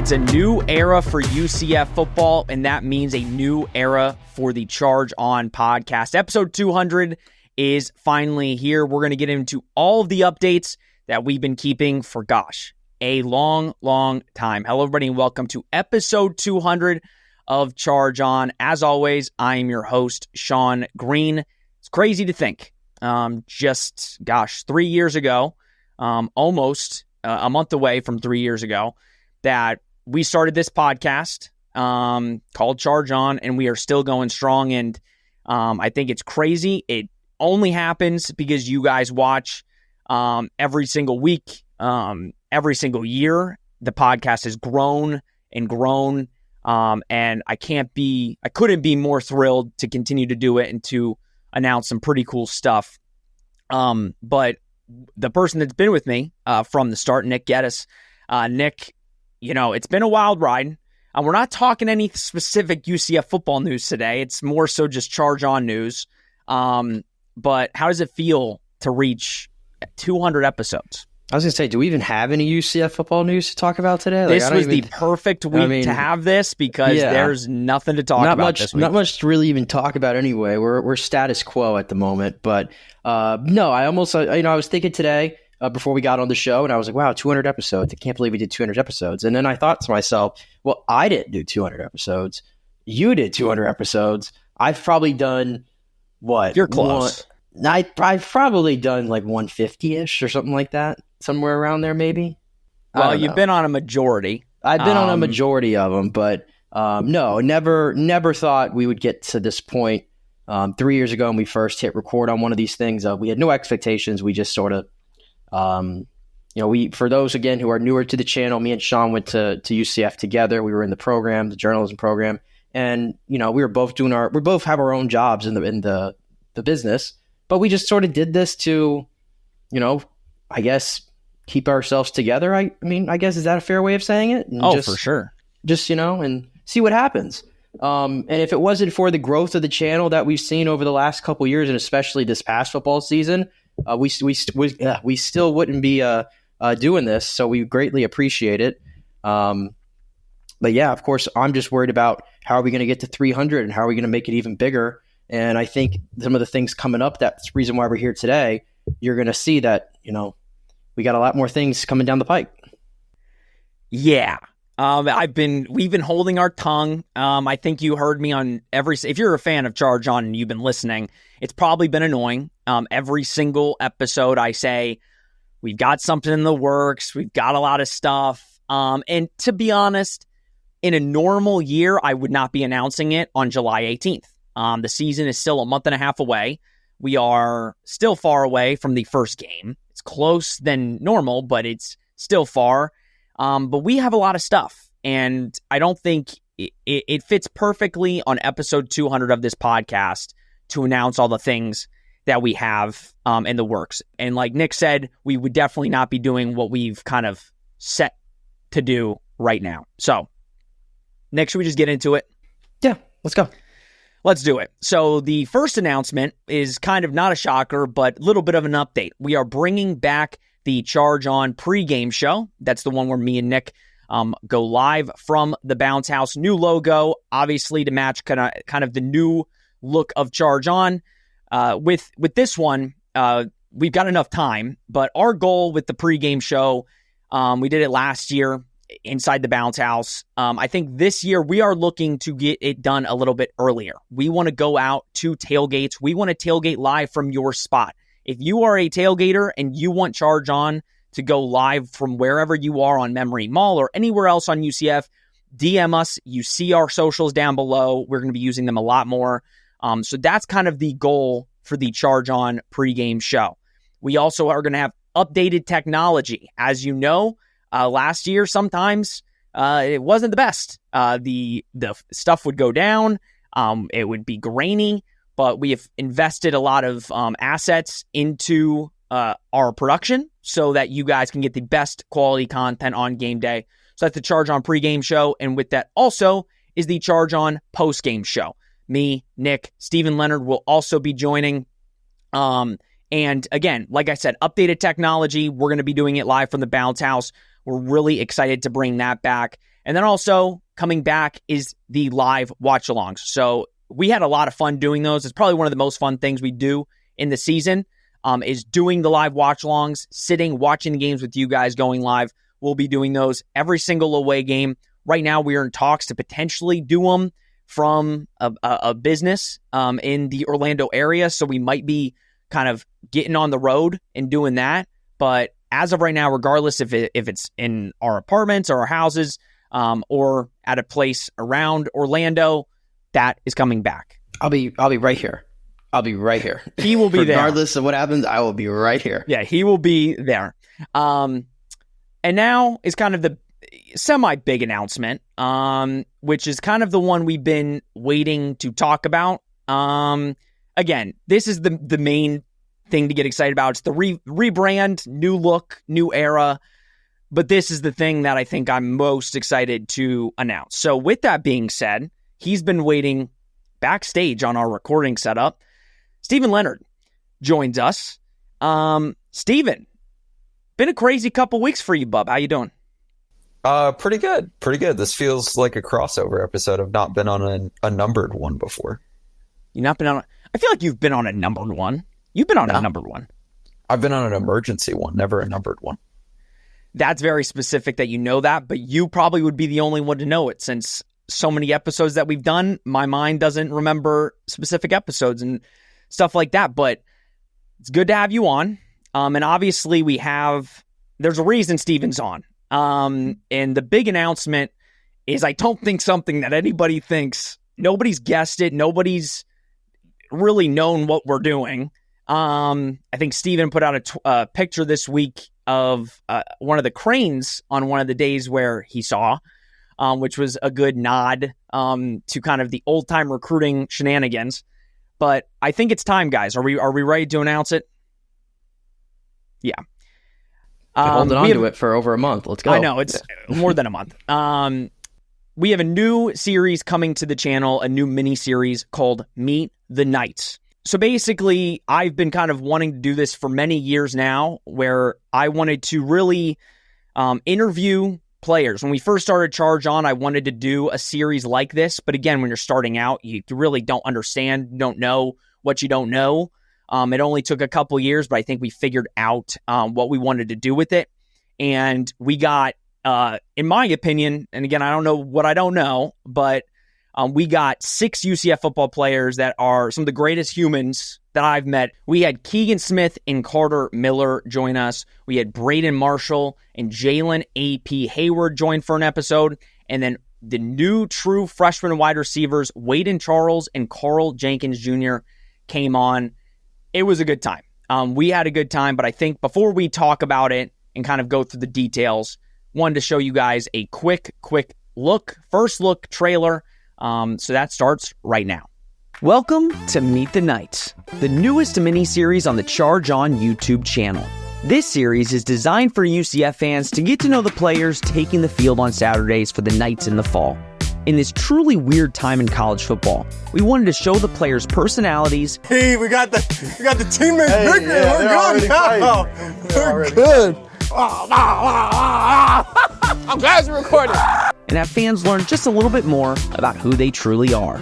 It's a new era for UCF football, and that means a new era for the Charge On podcast. Episode 200 is finally here. We're going to get into all of the updates that we've been keeping for, a long, long time. Hello, everybody, and welcome to episode 200 of Charge On. As always, I am your host, Sean Green. It's crazy to think. 3 years ago, almost a month away from 3 years ago, that we started this podcast called Charge On, and we are still going strong. And I think it's crazy. It only happens because you guys watch every single week, every single year. The podcast has grown and grown, and I couldn't be more thrilled to continue to do it and to announce some pretty cool stuff. But the person that's been with me from the start, Nick Geddes, Nick, it's been a wild ride. We're not talking any specific UCF football news today. It's more so just Charge On news. But how does it feel to reach 200 episodes? I was going to say, do we even have any UCF football news to talk about today? This was the perfect week to have this because there's nothing to talk about this week. Not much to really even talk about anyway. We're status quo at the moment. But no, I almost, I was thinking today before we got on the show, and I was like, wow, 200 episodes. I can't believe we did 200 episodes. And then I thought to myself, well, I didn't do 200 episodes. You did 200 episodes. I've probably done, what? You're close. I've probably done like 150-ish or something like that. Somewhere around there, maybe. Well, you've been on a majority. I've been on a majority of them, but no, never thought we would get to this point. 3 years ago when we first hit record on one of these things, we had no expectations. We just sort of, for those, again, who are newer to the channel, me and Sean went to UCF together. We were in the program, the journalism program. And, we were both we both have our own jobs in the business, but we just sort of did this to, I guess, keep ourselves together. I mean, I guess, is that a fair way of saying it? And for sure. Just, and see what happens. And if it wasn't for the growth of the channel that we've seen over the last couple of years, and especially this past football season, we still wouldn't be doing this. So we greatly appreciate it. But yeah, of course, I'm just worried about how are we going to get to 300 and how are we going to make it even bigger. And I think some of the things coming up, that's the reason why we're here today, you're going to see that, we got a lot more things coming down the pike. Yeah. We've been holding our tongue. I think you heard me on if you're a fan of Charge On and you've been listening, it's probably been annoying. Every single episode I say, we've got something in the works. We've got a lot of stuff. And to be honest, in a normal year, I would not be announcing it on July 18th. The season is still a month and a half away. We are still far away from the first game. It's close than normal, but it's still far. But we have a lot of stuff, and I don't think it fits perfectly on episode 200 of this podcast to announce all the things that we have in the works. And like Nick said, we would definitely not be doing what we've kind of set to do right now. So, Nick, should we just get into it? Yeah, let's go. Let's do it. So the first announcement is kind of not a shocker, but a little bit of an update. We are bringing back the Charge On pregame show. That's the one where me and Nick go live from the Bounce House. New logo, obviously, to match kind of the new look of Charge On. With this one, we've got enough time, but our goal with the pregame show, we did it last year inside the Bounce House. I think this year we are looking to get it done a little bit earlier. We want to go out to tailgates. We want to tailgate live from your spot. If you are a tailgater and you want Charge On to go live from wherever you are on Memory Mall or anywhere else on UCF, DM us. You see our socials down below. We're going to be using them a lot more. So that's kind of the goal for the Charge On pregame show. We also are going to have updated technology. As you know, last year, sometimes it wasn't the best. The stuff would go down. It would be grainy, but we have invested a lot of assets into our production so that you guys can get the best quality content on game day. So that's the Charge On pregame show. And with that also is the Charge On postgame show. Me, Nick, Stephen Leonard will also be joining. And again, like I said, updated technology. We're going to be doing it live from the Bounce House. We're really excited to bring that back. And then also coming back is the live watch-alongs. So we had a lot of fun doing those. It's probably one of the most fun things we do in the season, is doing the live watch-alongs, sitting, watching the games with you guys going live. We'll be doing those every single away game. Right now, we are in talks to potentially do them from a business in the Orlando area. So we might be kind of getting on the road and doing that. But as of right now, regardless if it's in our apartments or our houses or at a place around Orlando, that is coming back. I'll be right here. I'll be right here. He will be there. Regardless of what happens, I will be right here. Yeah, he will be there. And now is kind of the semi-big announcement, which is kind of the one we've been waiting to talk about. Again, this is the main thing to get excited about. It's the rebrand, new look, new era. But this is the thing that I think I'm most excited to announce. So with that being said, he's been waiting backstage on our recording setup. Stephen Leonard joins us. Stephen, been a crazy couple weeks for you, bub. How you doing? Pretty good. This feels like a crossover episode. I've not been on a numbered one before. You've not been on I feel like you've been on a numbered one. You've been on a numbered one. I've been on an emergency one, never a numbered one. That's very specific that you know that, but you probably would be the only one to know it since so many episodes that we've done. My mind doesn't remember specific episodes and stuff like that, but it's good to have you on. And obviously there's a reason Steven's on. And the big announcement is I don't think something that anybody thinks, nobody's guessed it. Nobody's really known what we're doing. I think Steven put out a picture this week of one of the cranes on one of the days where he saw, which was a good nod to kind of the old-time recruiting shenanigans. But I think it's time, guys. Are we ready to announce it? Yeah. Been holding on to it for over a month. Let's go. I know, it's more than a month. We have a new series coming to the channel, a new mini-series called Meet the Knights. So basically, I've been kind of wanting to do this for many years now, where I wanted to really interview players. When we first started Charge On, I wanted to do a series like this. But again, when you're starting out, you really don't understand, don't know what you don't know. It only took a couple years, but I think we figured out what we wanted to do with it. And we got, in my opinion, and again, I don't know what I don't know, but we got 6 UCF football players that are some of the greatest humans that I've met. We had Keegan Smith and Carter Miller join us. We had Braden Marshall and Jalen A.P. Hayward join for an episode. And then the new true freshman wide receivers, Waden Charles and Carl Jenkins Jr. came on. It was a good time. We had a good time, but I think before we talk about it and kind of go through the details, wanted to show you guys a quick first look trailer. So that starts right now. Welcome to Meet the Knights, the newest mini-series on the Charge On YouTube channel. This series is designed for UCF fans to get to know the players taking the field on Saturdays for the Knights in the fall. In this truly weird time in college football, we wanted to show the players' personalities. Hey, we got the teammates bigger. We're good now. We're good. I'm glad you're recording. And have fans learn just a little bit more about who they truly are.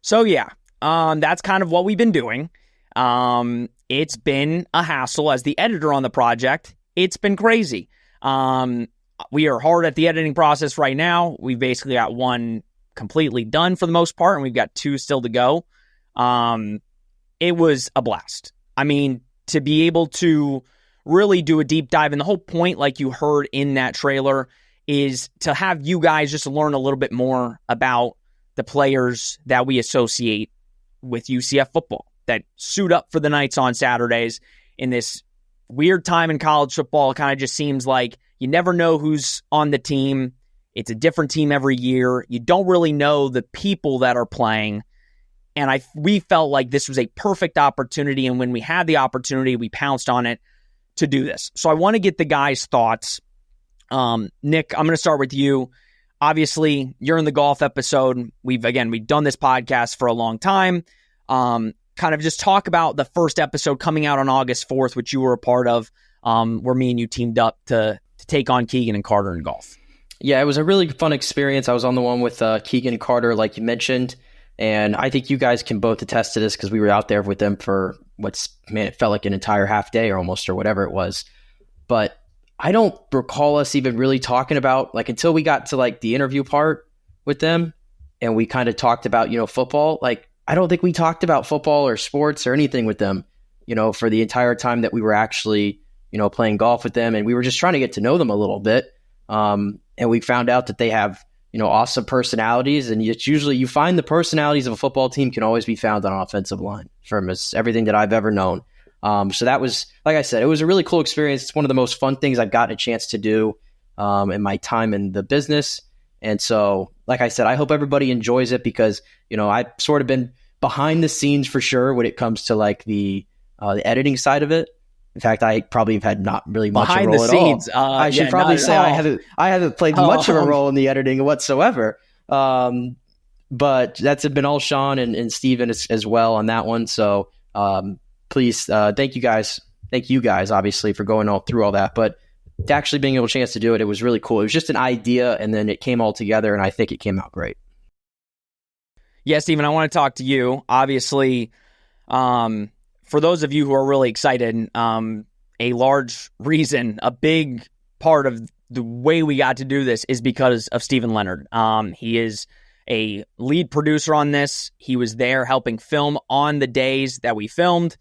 So yeah, that's kind of what we've been doing. It's been a hassle as the editor on the project. It's been crazy. We are hard at the editing process right now. We've basically got one completely done for the most part, and we've got 2 still to go. It was a blast. I mean, to be able to really do a deep dive, and the whole point, like you heard in that trailer, is to have you guys just learn a little bit more about the players that we associate with UCF football that suit up for the Knights on Saturdays in this weird time in college football. It kind of just seems like you never know who's on the team. It's a different team every year. You don't really know the people that are playing. And we felt like this was a perfect opportunity. And when we had the opportunity, we pounced on it to do this. So I want to get the guys' thoughts. Nick, I'm going to start with you. Obviously, you're in the golf episode. We've done this podcast for a long time. Kind of just talk about the first episode coming out on August 4th, which you were a part of, where me and you teamed up to take on Keegan and Carter in golf. Yeah, it was a really fun experience. I was on the one with Keegan and Carter, like you mentioned, and I think you guys can both attest to this because we were out there with them for it felt like an entire half day or almost, or whatever it was. But I don't recall us even really talking about, like, until we got to like the interview part with them and we kind of talked about, football. Like, I don't think we talked about football or sports or anything with them, for the entire time that we were actually, playing golf with them. And we were just trying to get to know them a little bit. And we found out that they have, awesome personalities. And it's usually, you find the personalities of a football team can always be found on an offensive line from everything that I've ever known. So that was, like I said, it was a really cool experience. It's one of the most fun things I've gotten a chance to do in my time in the business. And so, like I said, I hope everybody enjoys it because, I've sort of been behind the scenes for sure when it comes to like the editing side of it. In fact, I probably have had not really much of a role at all. I should probably say I haven't played much of a role in the editing whatsoever. But that's been all Sean and Steven as well on that one. So please, thank you guys. Thank you guys, obviously, for going all through all that. But to actually being able a chance to do it, it was really cool. It was just an idea, and then it came all together, and I think it came out great. Yeah, Steven, I want to talk to you. Obviously, for those of you who are really excited, a large reason, a big part of the way we got to do this is because of Steven Leonard. He is a lead producer on this. He was there helping film on the days that we filmed.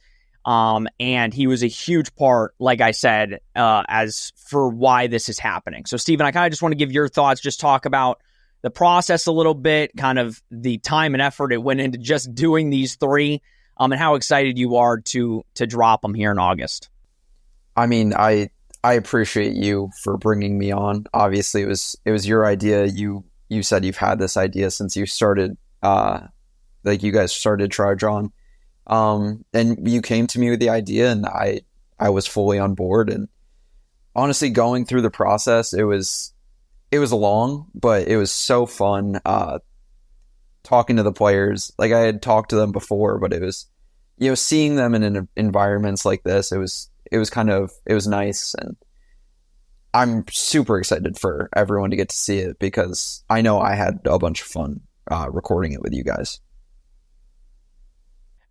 And he was a huge part, like I said, as for why this is happening. So, Steven, I kind of just want to give your thoughts, just talk about the process a little bit, kind of the time and effort it went into just doing these three. And how excited you are to drop them here in August. I mean, I appreciate you for bringing me on. Obviously, it was your idea. You said you've had this idea since you started, like you guys started Charge On, and you came to me with the idea, and I was fully on board. And honestly, going through the process, it was long, but it was so fun. Talking to the players, like I had talked to them before, but it was, seeing them in environments like this, it was nice. And I'm super excited for everyone to get to see it because I know I had a bunch of fun recording it with you guys.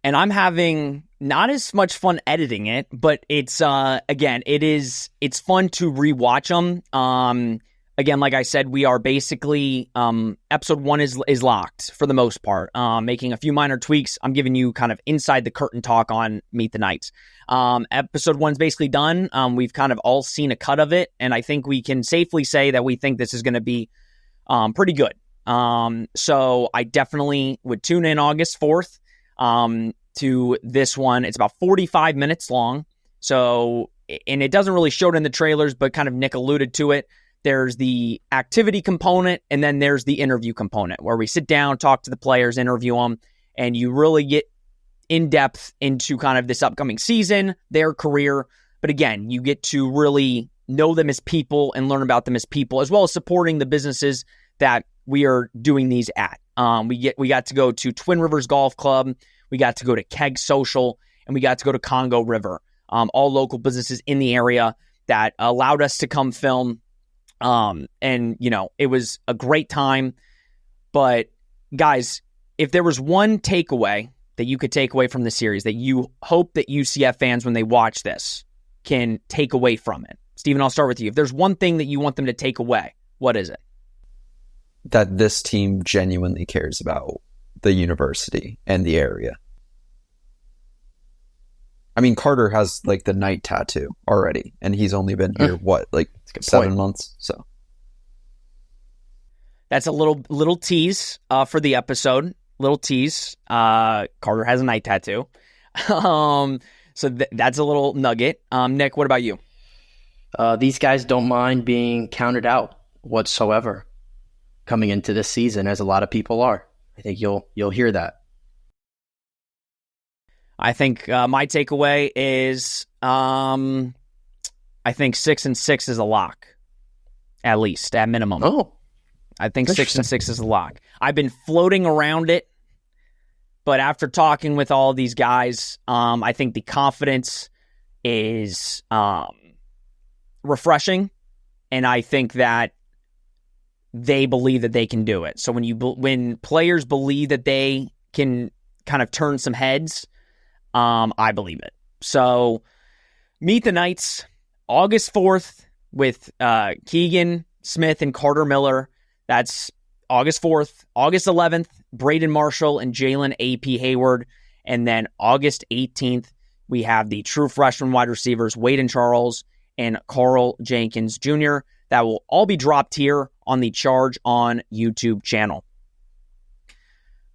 And I'm having not as much fun editing it, but it's, again, it's fun to rewatch them. Again, like I said, we are basically, episode 1 is locked for the most part, making a few minor tweaks. I'm giving you kind of inside the curtain talk on Meet the Knights. Episode 1's basically done. We've kind of all seen a cut of it, and I think we can safely say that we think this is going to be pretty good. So I definitely would tune in August 4th to this one. It's about 45 minutes long. So, and it doesn't really show it in the trailers, but kind of Nick alluded to it. There's the activity component, and then there's the interview component where we sit down, talk to the players, interview them, and you really get in depth into kind of this upcoming season, their career. But again, you get to really know them as people and learn about them as people, as well as supporting the businesses that we are doing these at. We got to go to Twin Rivers Golf Club, we got to go to Keg Social, and we got to go to Congo River. All local businesses in the area that allowed us to come film. And it was a great time. But guys, if there was one takeaway that you could take away from the series that you hope that UCF fans, when they watch this, can take away from it, Steven, I'll start with you. If there's one thing that you want them to take away, what is it? That this team genuinely cares about the university and the area. I mean, Carter has like the Knight tattoo already, and he's only been here, 7 months? So that's a little tease for the episode. Little tease. Carter has a Knight tattoo. So that's a little nugget. Nick, what about you? These guys don't mind being counted out whatsoever coming into this season, as a lot of people are. I think you'll hear that. I think my takeaway is I think 6-6 is a lock, at least, at minimum. Oh, I think 6-6 is a lock. I've been floating around it, but after talking with all these guys, I think the confidence is refreshing, and I think that they believe that they can do it. So when players believe that they can kind of turn some heads, I believe it. So meet the Knights August 4th with Keegan Smith and Carter Miller. That's August 4th. August 11th, Braden Marshall and Jalen A.P. Hayward. And then August 18th, we have the true freshman wide receivers, Wade and Charles and Carl Jenkins Jr. That will all be dropped here on the Charge On YouTube channel.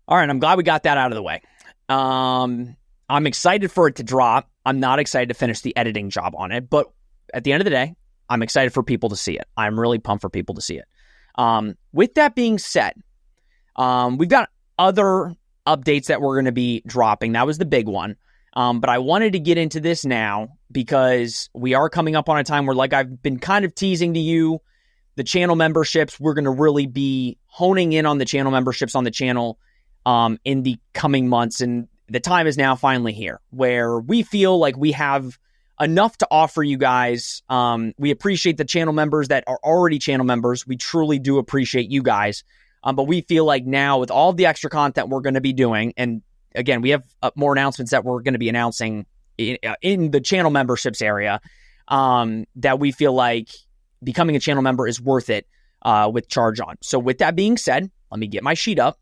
All right, I'm glad we got that out of the way. I'm excited for it to drop. I'm not excited to finish the editing job on it, but at the end of the day, I'm excited for people to see it. I'm really pumped for people to see it. With that being said, we've got other updates that we're going to be dropping. That was the big one. But I wanted to get into this now because we are coming up on a time where, like I've been kind of teasing to you, the channel memberships, we're going to really be honing in on the channel memberships on the channel in the coming months. And the time is now finally here where we feel like we have enough to offer you guys. We appreciate the channel members that are already channel members. We truly do appreciate you guys. But we feel like now with all the extra content we're going to be doing, and again, we have more announcements that we're going to be announcing in the channel memberships area, that we feel like becoming a channel member is worth it with Charge On. So with that being said, let me get my sheet up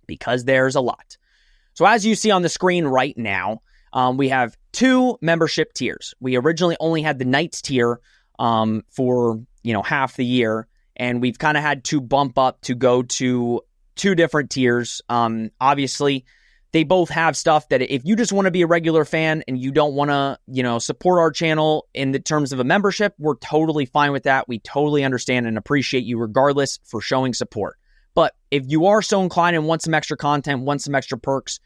because there's a lot. So as you see on the screen right now, we have 2 membership tiers. We originally only had the Knights tier for half the year, and we've kind of had to bump up to go to 2 different tiers. Obviously, they both have stuff that if you just want to be a regular fan and you don't want to, support our channel in the terms of a membership, we're totally fine with that. We totally understand and appreciate you regardless for showing support. But if you are so inclined and want some extra content, want some extra perks,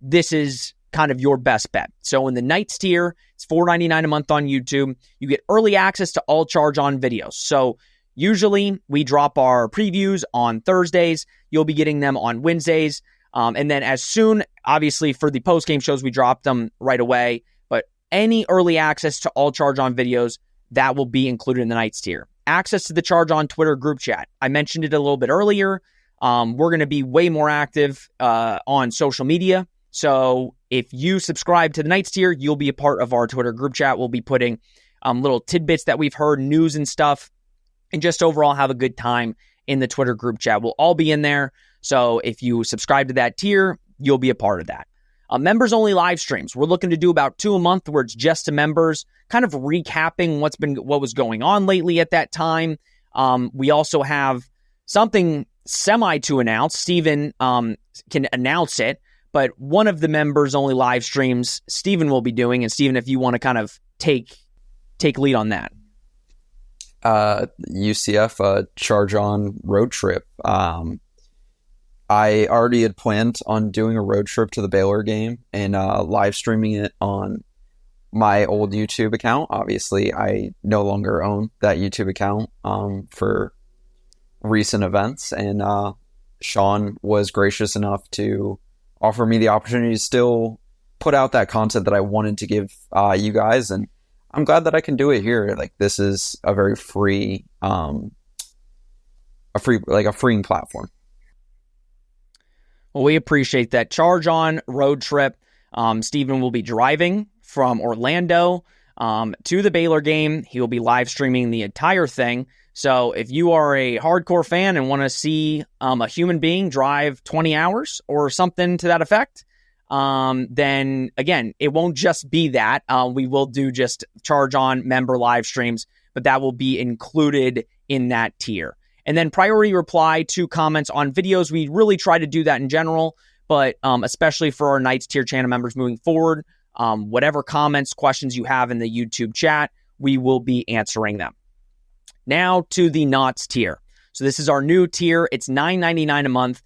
this is kind of your best bet. So in the Knights tier, it's $4.99 a month on YouTube. You get early access to all Charge On videos. So usually we drop our previews on Thursdays. You'll be getting them on Wednesdays. And then as soon, obviously, for the post-game shows, we drop them right away. But any early access to all Charge On videos, that will be included in the Knights tier. Access to the Charge On Twitter group chat. I mentioned it a little bit earlier. We're going to be way more active on social media. So if you subscribe to the Knights tier, you'll be a part of our Twitter group chat. We'll be putting little tidbits that we've heard, news and stuff, and just overall have a good time in the Twitter group chat. We'll all be in there. So if you subscribe to that tier, you'll be a part of that. Members-only live streams. We're looking to do about 2 a month where it's just to members, kind of recapping what was going on lately at that time. We also have something semi to announce. Steven can announce it, but one of the members-only live streams Steven will be doing. And Steven, if you want to kind of take lead on that. UCF Charge On road trip. I already had planned on doing a road trip to the Baylor game and live streaming it on my old YouTube account. Obviously, I no longer own that YouTube account for recent events, and Sean was gracious enough to offer me the opportunity to still put out that content that I wanted to give you guys, and I'm glad that I can do it here. Like, this is a very freeing platform. Well, we appreciate that. Charge On road trip. Steven will be driving from Orlando to the Baylor game. He will be live streaming the entire thing. So if you are a hardcore fan and want to see a human being drive 20 hours or something to that effect, then again, it won't just be that. We will do just Charge On member live streams, but that will be included in that tier. And then priority reply to comments on videos. We really try to do that in general, but especially for our Knights tier channel members moving forward, Whatever comments, questions you have in the YouTube chat, we will be answering them. Now to the Knots tier. So this is our new tier. It's $9.99 a month.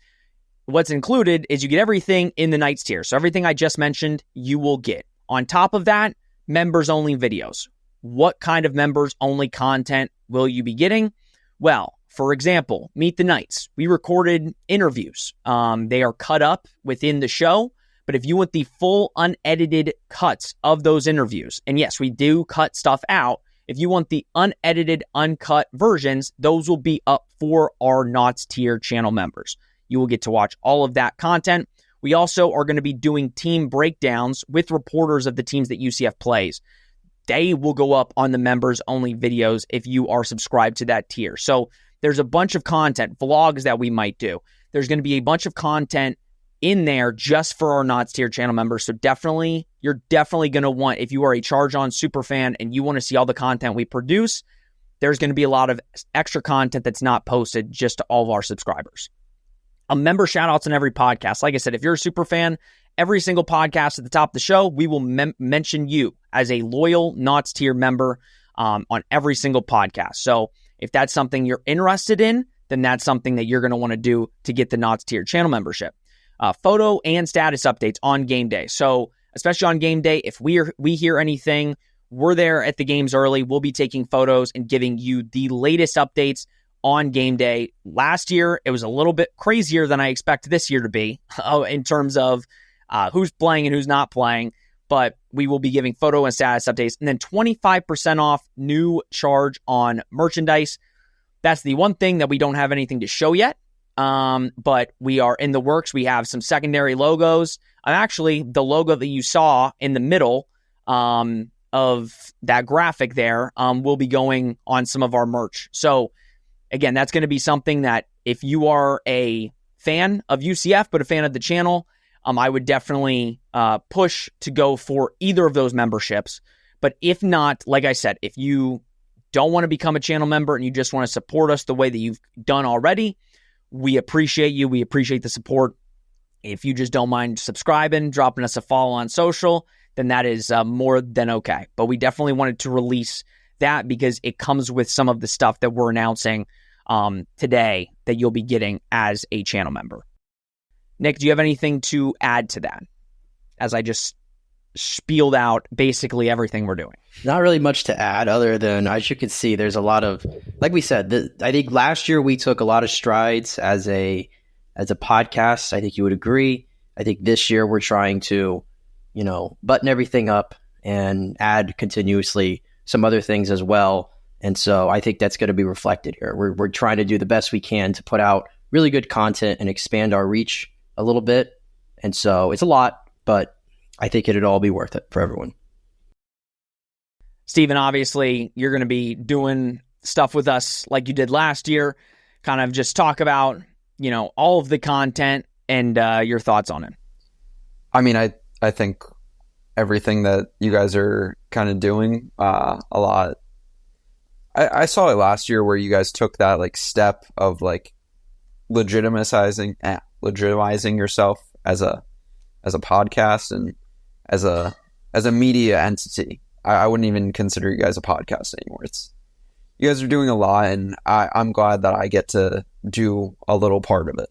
What's included is you get everything in the Knights tier. So everything I just mentioned, you will get. On top of that, members-only videos. What kind of members-only content will you be getting? Well, for example, Meet the Knights. We recorded interviews. They are cut up within the show, but if you want the full unedited cuts of those interviews, and yes, we do cut stuff out, if you want the unedited, uncut versions, those will be up for our Knots tier channel members. You will get to watch all of that content. We also are going to be doing team breakdowns with reporters of the teams that UCF plays. They will go up on the members-only videos if you are subscribed to that tier. So there's a bunch of content, vlogs that we might do. There's going to be a bunch of content in there just for our Knots tier channel members. So you're definitely going to want, if you are a Charge On super fan and you want to see all the content we produce, there's going to be a lot of extra content that's not posted just to all of our subscribers. A member shout-outs on every podcast. Like I said, if you're a super fan, every single podcast at the top of the show, we will mention you as a loyal Knots tier member on every single podcast. So if that's something you're interested in, then that's something that you're going to want to do to get the Knots tier channel membership. Photo and status updates on game day. So especially on game day, if we hear anything, we're there at the games early. We'll be taking photos and giving you the latest updates on game day. Last year, it was a little bit crazier than I expect this year to be in terms of who's playing and who's not playing, but we will be giving photo and status updates, and then 25% off new Charge On merchandise. That's the one thing that we don't have anything to show yet, but we are in the works. We have some secondary logos. Actually, the logo that you saw in the middle of that graphic there will be going on some of our merch. So again, that's going to be something that if you are a fan of UCF, but a fan of the channel, I would definitely push to go for either of those memberships. But if not, like I said, if you don't want to become a channel member and you just want to support us the way that you've done already, we appreciate you. We appreciate the support. If you just don't mind subscribing, dropping us a follow on social, then that is more than okay. But we definitely wanted to release that because it comes with some of the stuff that we're announcing today that you'll be getting as a channel member. Nick, do you have anything to add to that as I just spieled out basically everything we're doing? Not really much to add other than, as you can see, there's a lot of, like we said, I think last year we took a lot of strides as a podcast. I think you would agree. I think this year we're trying to, button everything up and add continuously some other things as well. And so I think that's going to be reflected here. We're trying to do the best we can to put out really good content and expand our reach a little bit. And so it's a lot, but I think it'd all be worth it for everyone. Steven, obviously you're going to be doing stuff with us like you did last year, kind of just talk about, all of the content and your thoughts on it. I mean, I think everything that you guys are kind of doing a lot. I saw it last year where you guys took that step of legitimizing yourself as a podcast and as a media entity. I wouldn't even consider you guys a podcast anymore. You guys are doing a lot, and I'm glad that I get to do a little part of it.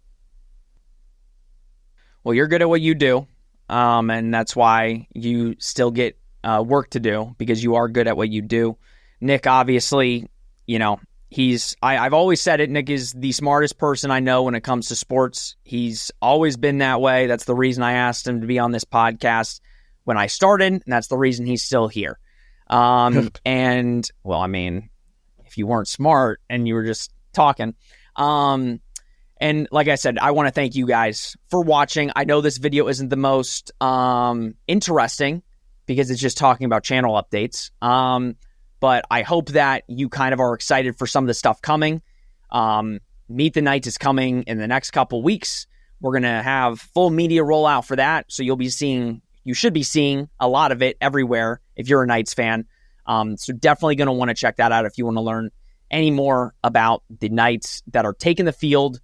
Well, you're good at what you do, and that's why you still get work to do, because you are good at what you do. Nick, obviously, I've always said it, Nick is the smartest person I know when it comes to sports. He's always been that way. That's the reason I asked him to be on this podcast when I started, and that's the reason he's still here. And, well, I mean, if you weren't smart and you were just talking. And like I said, I want to thank you guys for watching. I know this video isn't the most interesting because it's just talking about channel updates. But I hope that you kind of are excited for some of the stuff coming. Meet the Knights is coming in the next couple weeks. We're going to have full media rollout for that. So you should be seeing a lot of it everywhere if you're a Knights fan. So definitely going to want to check that out if you want to learn any more about the Knights that are taking the field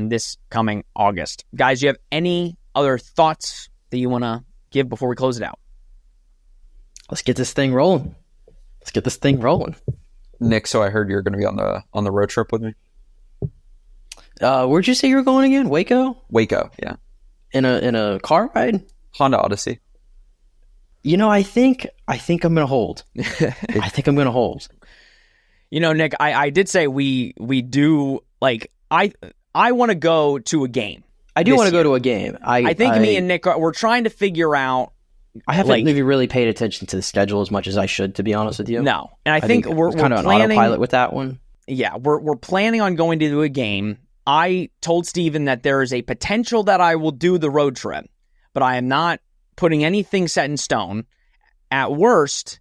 this coming August. Guys, do you have any other thoughts that you want to give before we close it out? Let's get this thing rolling. Nick, so I heard you're going to be on the road trip with me. Where'd you say you were going again? Waco, yeah. In a car ride? Honda Odyssey. I think I'm going to hold. I think I'm going to hold. Nick, I did say we do, like, I want to go to a game. I do want to go to a game. I think me and Nick, we're trying to figure out. I haven't really paid attention to the schedule as much as I should, to be honest with you. No, and I think we're kind of planning, on autopilot with that one. Yeah, we're planning on going to a game. I told Steven that there is a potential that I will do the road trip, but I am not putting anything set in stone. At worst,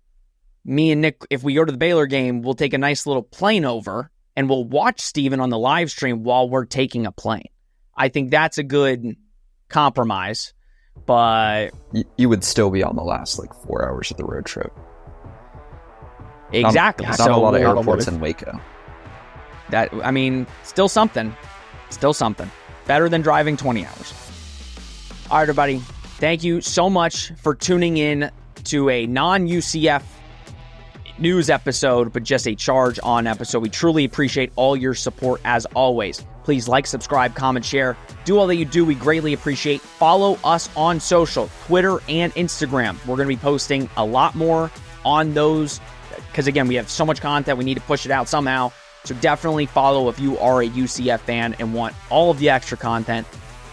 me and Nick, if we go to the Baylor game, we'll take a nice little plane over and we'll watch Steven on the live stream while we're taking a plane. I think that's a good compromise, but you would still be on the last 4 hours of the road trip. Exactly. Not a lot of airports in Waco. Still something. Better than driving 20 hours. All right, everybody. Thank you so much for tuning in to a non-UCF news episode, but just a Charge On episode. We truly appreciate all your support as always. Please like, subscribe, comment, share. Do all that you do. We greatly appreciate. Follow us on social, Twitter and Instagram. We're going to be posting a lot more on those because, again, we have so much content. We need to push it out somehow. So definitely follow if you are a UCF fan and want all of the extra content.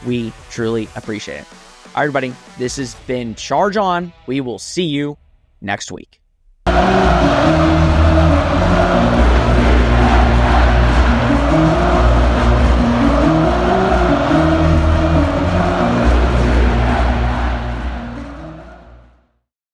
We truly appreciate it. All right, everybody. This has been Charge On. We will see you next week.